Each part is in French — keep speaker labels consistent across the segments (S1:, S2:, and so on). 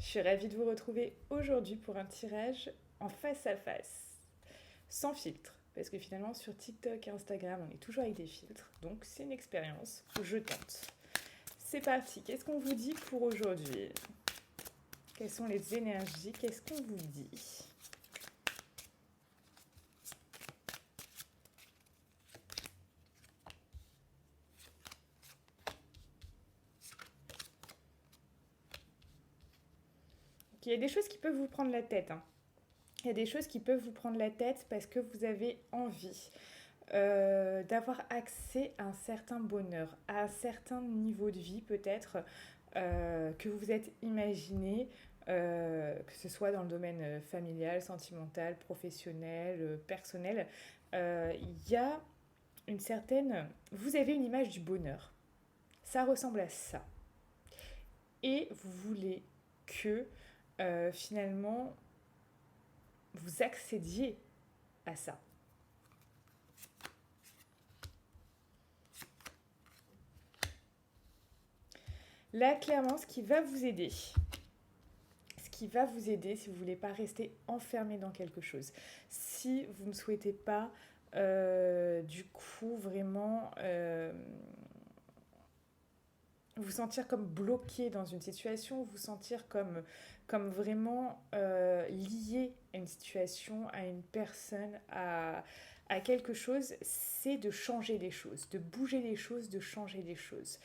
S1: Je suis ravie de vous retrouver aujourd'hui pour un tirage en face à face, sans filtre. Parce que finalement, sur TikTok et Instagram, on est toujours avec des filtres. Donc, c'est une expérience. Je tente. C'est parti. Qu'est-ce qu'on vous dit pour aujourd'hui? Quelles sont les énergies? Qu'est-ce qu'on vous dit? Il y a des choses qui peuvent vous prendre la tête, hein. Il y a des choses qui peuvent vous prendre la tête parce que vous avez envie d'avoir accès à un certain bonheur, à un certain niveau de vie peut-être que vous vous êtes imaginé, que ce soit dans le domaine familial, sentimental, professionnel, personnel. Il y a une certaine... Vous avez une image du bonheur. Ça ressemble à ça. Et vous voulez que finalement vous accédiez à ça. Là, clairement, ce qui va vous aider, si vous ne voulez pas rester enfermé dans quelque chose, si vous ne souhaitez pas, du coup, vraiment vous sentir comme bloqué dans une situation, vous sentir comme vraiment lié à une situation, à une personne, à quelque chose, c'est de changer les choses, de bouger les choses, de changer les choses.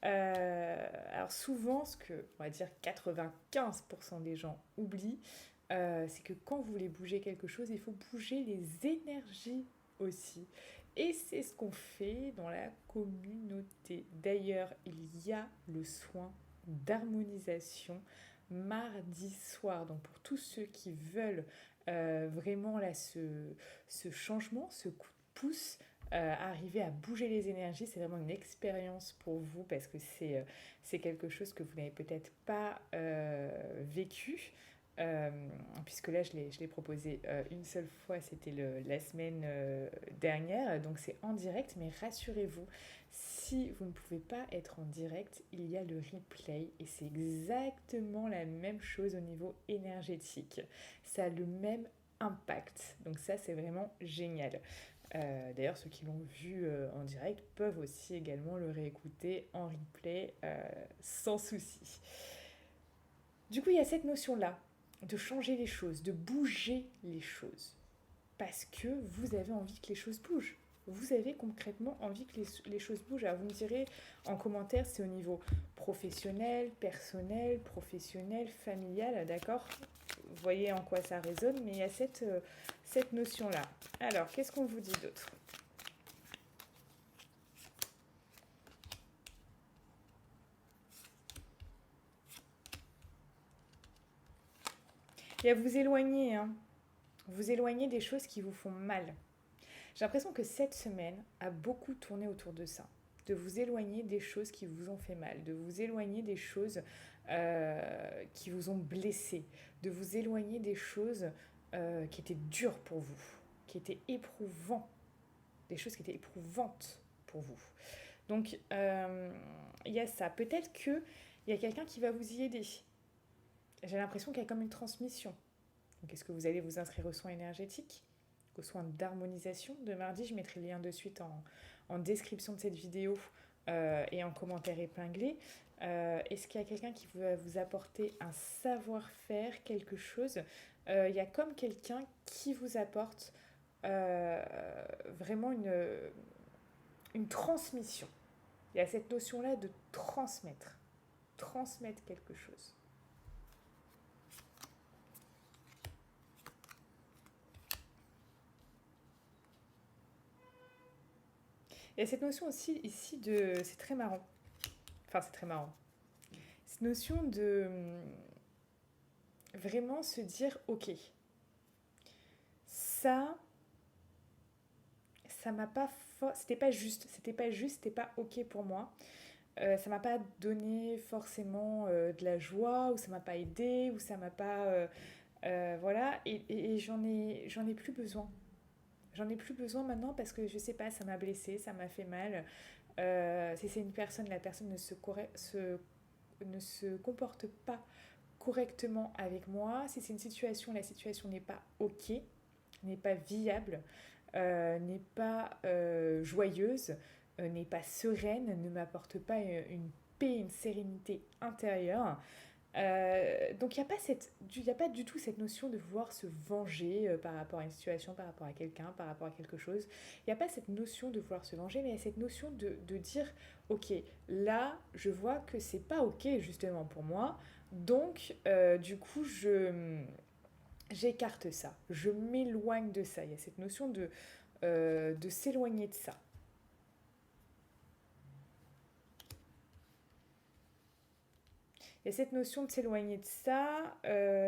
S1: Alors souvent, ce que, on va dire 95% des gens oublient, c'est que quand vous voulez bouger quelque chose, il faut bouger les énergies aussi. Et c'est ce qu'on fait dans la communauté. D'ailleurs, il y a le soin d'harmonisation mardi soir. Donc pour tous ceux qui veulent vraiment là ce changement, ce coup de pouce, arriver à bouger les énergies, c'est vraiment une expérience pour vous parce que c'est quelque chose que vous n'avez peut-être pas vécu. Euh, Puisque là, je l'ai proposé une seule fois, c'était la semaine dernière, donc c'est en direct, mais rassurez-vous, si vous ne pouvez pas être en direct, il y a le replay et c'est exactement la même chose au niveau énergétique. Ça a le même impact, donc ça c'est vraiment génial. D'ailleurs, ceux qui l'ont vu en direct peuvent aussi également le réécouter en replay sans souci. Du coup, il y a cette notion-là de changer les choses, de bouger les choses. Parce que vous avez envie que les choses bougent. Vous avez concrètement envie que les choses bougent. Alors vous me direz en commentaire, c'est au niveau professionnel, personnel, professionnel, familial, d'accord? Vous voyez en quoi ça résonne, mais il y a cette notion-là. Alors, qu'est-ce qu'on vous dit d'autre? Et à vous éloigner, hein. Vous éloigner des choses qui vous font mal. J'ai l'impression que cette semaine a beaucoup tourné autour de ça. De vous éloigner des choses qui vous ont fait mal, de vous éloigner des choses qui vous ont blessé, de vous éloigner des choses qui étaient dures pour vous, qui étaient éprouvantes, des choses qui étaient éprouvantes pour vous. Donc, il y a ça. Peut-être qu'il y a quelqu'un qui va vous y aider. J'ai l'impression qu'il y a comme une transmission. Donc, est-ce que vous allez vous inscrire aux soins énergétiques, aux soins d'harmonisation de mardi? Je mettrai le lien de suite en description de cette vidéo et en commentaire épinglé. Est-ce qu'il y a quelqu'un qui va vous apporter un savoir-faire, quelque chose? Il y a comme quelqu'un qui vous apporte euh, vraiment une transmission. Il y a cette notion-là de transmettre quelque chose. Il y a cette notion aussi ici de... C'est très marrant. Enfin, c'est très marrant. Cette notion de vraiment se dire, ok, ça, ça m'a pas... c'était pas ok pour moi. Ça m'a pas donné forcément de la joie, ou ça m'a pas aidé, ou ça m'a pas... voilà, et j'en ai plus besoin. J'en ai plus besoin maintenant parce que je sais pas, ça m'a blessé, ça m'a fait mal. Si c'est une personne, la personne ne se comporte pas correctement avec moi. Si c'est une situation, la situation n'est pas OK, n'est pas viable, n'est pas joyeuse, n'est pas sereine, ne m'apporte pas une paix, une sérénité intérieure. Donc il n'y a, y a pas du tout cette notion de vouloir se venger par rapport à une situation, par rapport à quelqu'un, par rapport à quelque chose. Il n'y a pas cette notion de vouloir se venger, mais il y a cette notion de dire, ok, là, je vois que c'est pas ok justement pour moi, donc du coup, j'écarte ça, je m'éloigne de ça. Il y a cette notion de s'éloigner de ça. Il y a cette notion de s'éloigner de ça,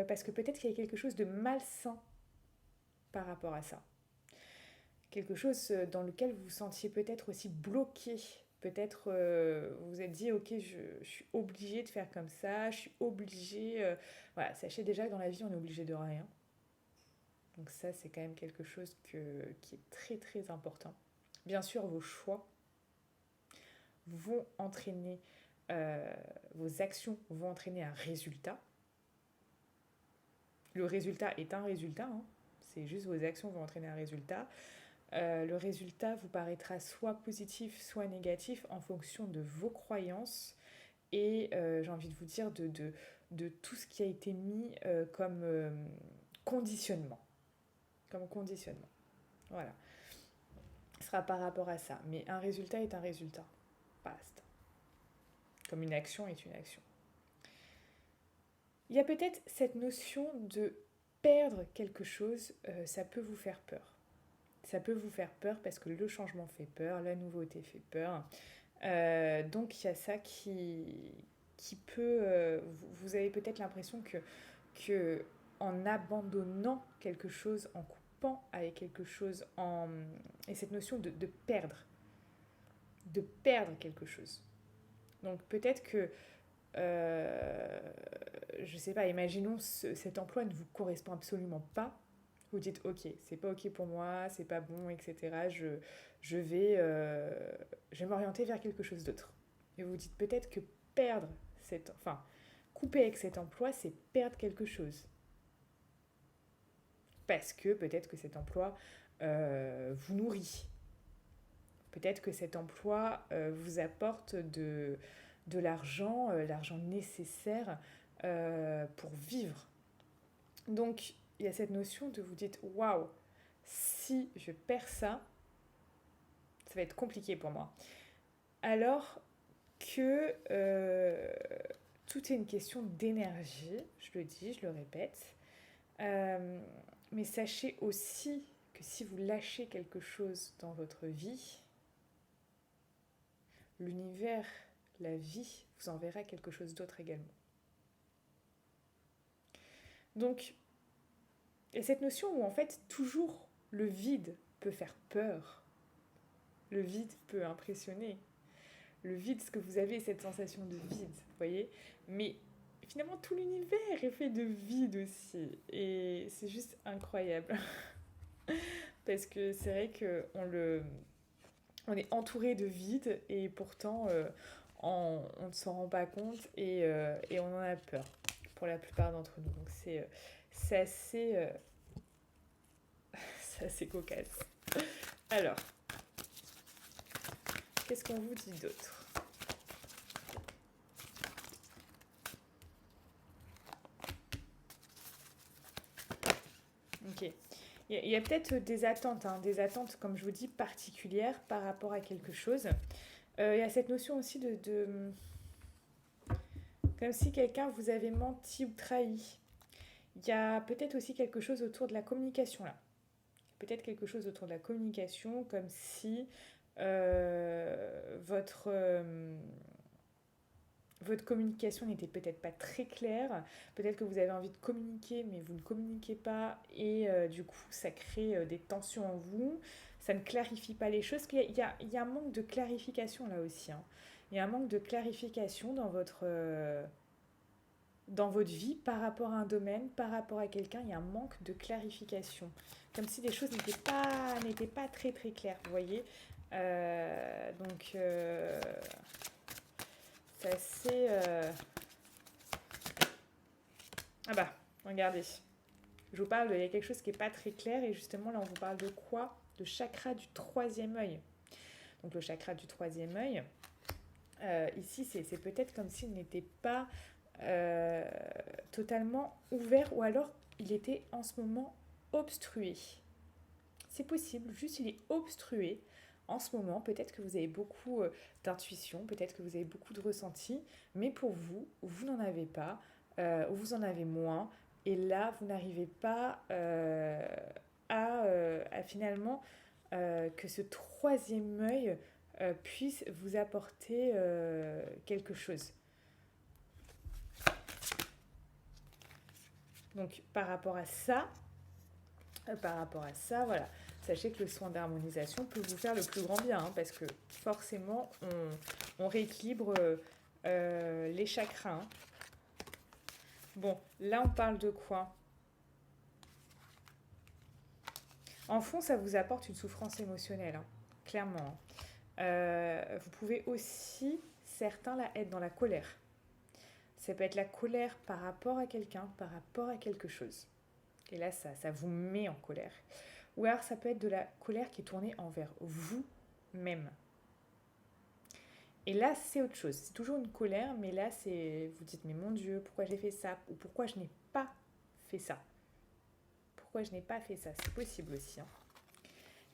S1: parce que peut-être qu'il y a quelque chose de malsain par rapport à ça. Quelque chose dans lequel vous vous sentiez peut-être aussi bloqué. Peut-être vous vous êtes dit, ok, je suis obligée de faire comme ça, je suis obligée... Voilà, sachez déjà que dans la vie, on est obligé de rien. Donc ça, c'est quand même quelque chose qui est très très important. Bien sûr, vos choix vont entraîner... vos actions vont entraîner un résultat. Le résultat est un résultat, hein. C'est juste vos actions vont entraîner un résultat. Le résultat vous paraîtra soit positif, soit négatif en fonction de vos croyances et j'ai envie de vous dire de tout ce qui a été mis comme conditionnement. Comme conditionnement. Voilà. Ce sera par rapport à ça. Mais un résultat est un résultat. Basta. Comme une action est une action. Il y a peut-être cette notion de perdre quelque chose, ça peut vous faire peur. Ça peut vous faire peur parce que le changement fait peur, la nouveauté fait peur. Donc il y a ça qui peut... vous avez peut-être l'impression que en abandonnant quelque chose, en coupant avec quelque chose, et cette notion de perdre quelque chose. Donc peut-être que je sais pas, imaginons cet emploi ne vous correspond absolument pas. Vous dites ok, c'est pas ok pour moi, c'est pas bon, etc. Je vais m'orienter vers quelque chose d'autre. Et vous dites peut-être que perdre couper avec cet emploi, c'est perdre quelque chose. Parce que peut-être que cet emploi vous nourrit. Peut-être que cet emploi vous apporte de l'argent, l'argent nécessaire pour vivre. Donc, il y a cette notion de vous dites waouh, si je perds ça, ça va être compliqué pour moi. Alors que tout est une question d'énergie, je le dis, je le répète. Mais sachez aussi que si vous lâchez quelque chose dans votre vie, l'univers, la vie, vous enverra quelque chose d'autre également. Donc, il y a cette notion où en fait, toujours le vide peut faire peur. Le vide peut impressionner. Le vide, ce que vous avez, cette sensation de vide, vous voyez. Mais finalement, tout l'univers est fait de vide aussi. Et c'est juste incroyable. Parce que c'est vrai qu'on est entouré de vide et pourtant, on ne s'en rend pas compte et on en a peur pour la plupart d'entre nous. Donc c'est assez, c'est assez cocasse. Alors, qu'est-ce qu'on vous dit d'autre ? Ok. Il y a peut-être des attentes, comme je vous dis, particulières par rapport à quelque chose. Il y a cette notion aussi de comme si quelqu'un vous avait menti ou trahi. Il y a peut-être aussi quelque chose autour de la communication là. Peut-être quelque chose autour de la communication, comme si votre communication n'était peut-être pas très claire. Peut-être que vous avez envie de communiquer, mais vous ne communiquez pas. Et du coup, ça crée des tensions en vous. Ça ne clarifie pas les choses. Il y a un manque de clarification là aussi. Hein. Il y a un manque de clarification dans votre vie par rapport à un domaine, par rapport à quelqu'un. Il y a un manque de clarification. Comme si les choses n'étaient pas très très claires, vous voyez. Donc... c'est assez... Ah bah, regardez. Je vous parle, il y a quelque chose qui n'est pas très clair et justement là on vous parle de quoi? De chakra du troisième œil. Donc le chakra du troisième œil, ici c'est peut-être comme s'il n'était pas euh, totalement ouvert ou alors il était en ce moment obstrué. C'est possible, juste il est obstrué en ce moment. Peut-être que vous avez beaucoup d'intuition, peut-être que vous avez beaucoup de ressenti, mais pour vous, vous n'en avez pas, vous en avez moins. Et là, vous n'arrivez pas à finalement que ce troisième œil puisse vous apporter quelque chose. Donc par rapport à ça, voilà. Sachez que le soin d'harmonisation peut vous faire le plus grand bien, hein, parce que forcément, on rééquilibre les chakras. Hein. Bon, là, on parle de quoi? En fond, ça vous apporte une souffrance émotionnelle, hein, clairement. Vous pouvez aussi, certains, là, être dans la colère. Ça peut être la colère par rapport à quelqu'un, par rapport à quelque chose. Et là, ça vous met en colère. Ou alors, ça peut être de la colère qui est tournée envers vous-même. Et là, c'est autre chose. C'est toujours une colère, mais là, c'est vous dites, mais mon Dieu, pourquoi j'ai fait ça? Ou pourquoi je n'ai pas fait ça? Pourquoi je n'ai pas fait ça? C'est possible aussi. Hein.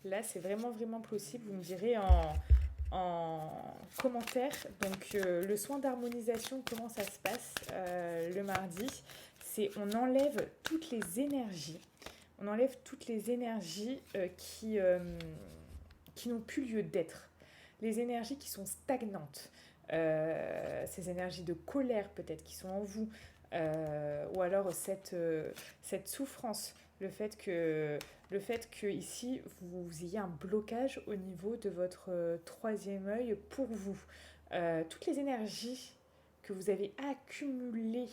S1: Là, c'est vraiment, vraiment possible. Vous me direz en commentaire. Donc, le soin d'harmonisation, comment ça se passe le mardi? C'est on enlève toutes les énergies. On enlève toutes les énergies qui n'ont plus lieu d'être. Les énergies qui sont stagnantes. Ces énergies de colère peut-être qui sont en vous. Ou alors cette souffrance. Le fait que ici vous ayez un blocage au niveau de votre troisième œil pour vous. Toutes les énergies que vous avez accumulées,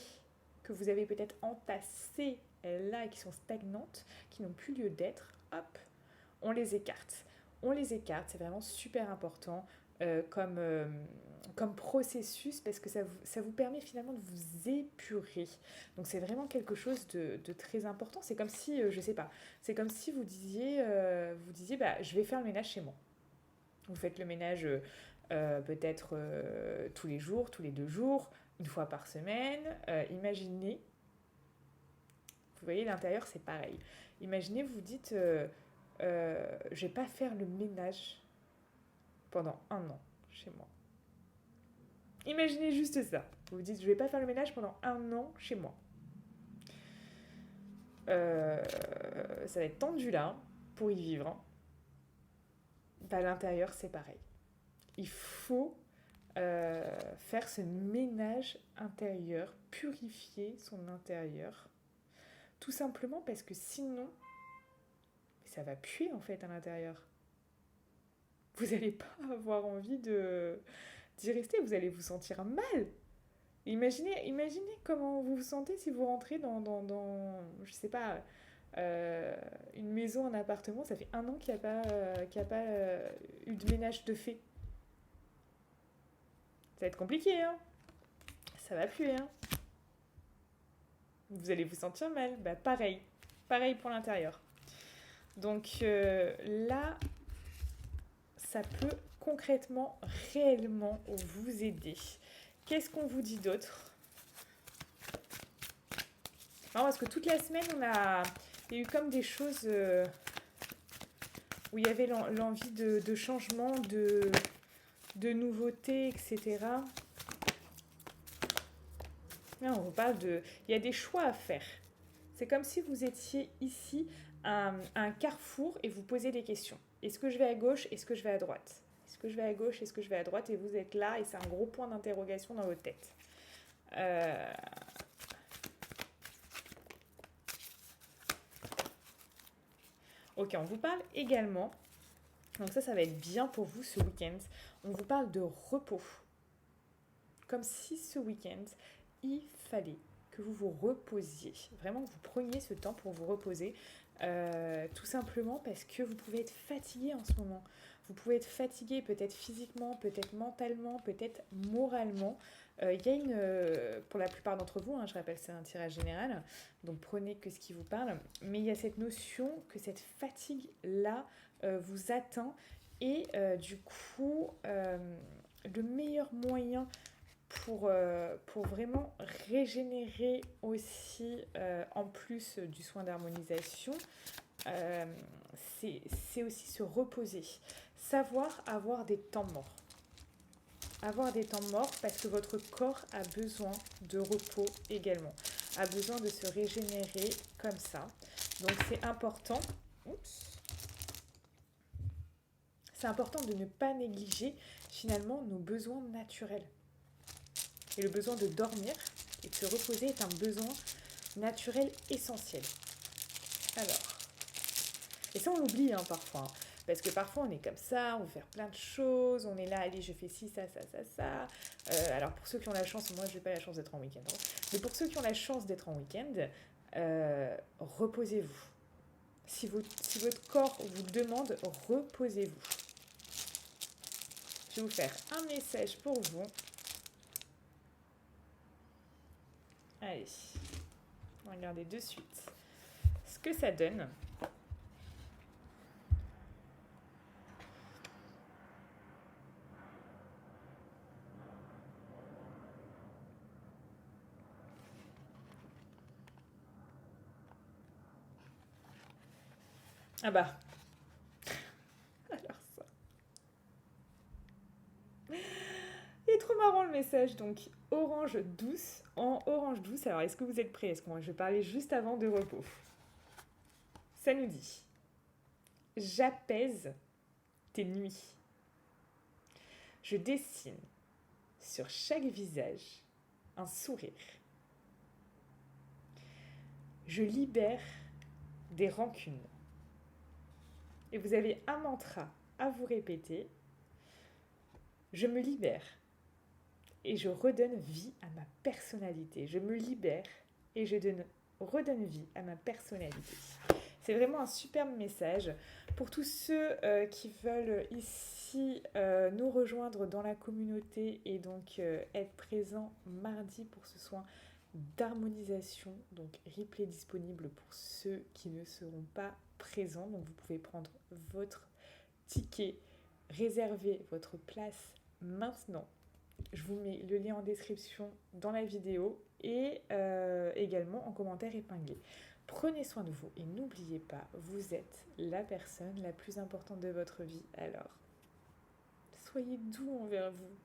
S1: que vous avez peut-être entassées là et qui sont stagnantes, qui n'ont plus lieu d'être, hop, on les écarte. On les écarte, c'est vraiment super important comme processus parce que ça vous permet finalement de vous épurer. Donc c'est vraiment quelque chose de très important. C'est comme si, je sais pas, c'est comme si vous disiez bah, je vais faire le ménage chez moi. Vous faites le ménage peut-être tous les jours, tous les 2 jours, une fois par semaine. Imaginez, vous voyez l'intérieur c'est pareil. Imaginez vous dites je vais pas faire le ménage pendant 1 an chez moi. Imaginez juste ça. Vous vous dites, je vais pas faire le ménage pendant 1 an chez moi. Ça va être tendu là, pour y vivre. Hein. Bah, à l'intérieur, c'est pareil. Il faut faire ce ménage intérieur, purifier son intérieur. Tout simplement parce que sinon, ça va puer en fait à l'intérieur. Vous n'allez pas avoir envie d'y rester, vous allez vous sentir mal. Imaginez comment vous vous sentez si vous rentrez dans je sais pas, une maison, un appartement, ça fait 1 an qu'il n'y a pas eu de ménage de fait. Ça va être compliqué, hein. Ça va puer, hein. Vous allez vous sentir mal. Bah pareil. Pareil pour l'intérieur. Donc là, ça peut concrètement, réellement vous aider. Qu'est-ce qu'on vous dit d'autre? Non, parce que toute la semaine, il y a eu comme des choses où il y avait l'envie de changement, de nouveautés, etc. Là, on vous parle de... Il y a des choix à faire. C'est comme si vous étiez ici à un carrefour et vous posez des questions. Est-ce que je vais à gauche? Est-ce que je vais à droite? Est-ce que je vais à gauche? Est-ce que je vais à droite? Et vous êtes là et c'est un gros point d'interrogation dans votre tête. Ok, on vous parle également, donc ça va être bien pour vous ce week-end, on vous parle de repos. Comme si ce week-end, il fallait que vous vous reposiez, vraiment que vous preniez ce temps pour vous reposer, tout simplement parce que vous pouvez être fatigué en ce moment. Vous pouvez être fatigué peut-être physiquement, peut-être mentalement, peut-être moralement. Il y a pour la plupart d'entre vous, hein, je rappelle, c'est un tirage général, donc prenez que ce qui vous parle, mais il y a cette notion que cette fatigue-là vous atteint et du coup, le meilleur moyen pour vraiment régénérer aussi, en plus du soin d'harmonisation, euh, c'est aussi se reposer. Savoir avoir des temps morts. Avoir des temps morts parce que votre corps a besoin de repos également, a besoin de se régénérer comme ça. Donc c'est important. Oups. C'est important de ne pas négliger finalement nos besoins naturels. Et le besoin de dormir et de se reposer est un besoin naturel essentiel. Alors, et ça on l'oublie hein, parfois. Hein. Parce que parfois on est comme ça, on veut faire plein de choses, on est là, allez je fais ci, ça, ça, ça, ça. Alors pour ceux qui ont la chance, moi je n'ai pas la chance d'être en week-end, hein, mais pour ceux qui ont la chance d'être en week-end, reposez-vous. Si votre corps vous le demande, reposez-vous. Je vais vous faire un message pour vous. Allez, on va regarder de suite ce que ça donne. Ah bah, alors ça. Il est trop marrant le message. Donc, orange douce. En orange douce, alors est-ce que vous êtes prêts? Est-ce que moi je vais parler juste avant de repos? Ça nous dit: j'apaise tes nuits. Je dessine sur chaque visage un sourire. Je libère des rancunes. Et vous avez un mantra à vous répéter. Je me libère et je redonne vie à ma personnalité. Je me libère et je redonne vie à ma personnalité. C'est vraiment un superbe message pour tous ceux qui veulent ici nous rejoindre dans la communauté et donc être présents mardi pour ce soin d'harmonisation. Donc replay disponible pour ceux qui ne seront pas présents. Donc vous pouvez prendre votre ticket, réserver votre place maintenant. Je vous mets le lien en description dans la vidéo et également en commentaire épinglé. Prenez soin de vous et n'oubliez pas, vous êtes la personne la plus importante de votre vie. Alors, soyez doux envers vous.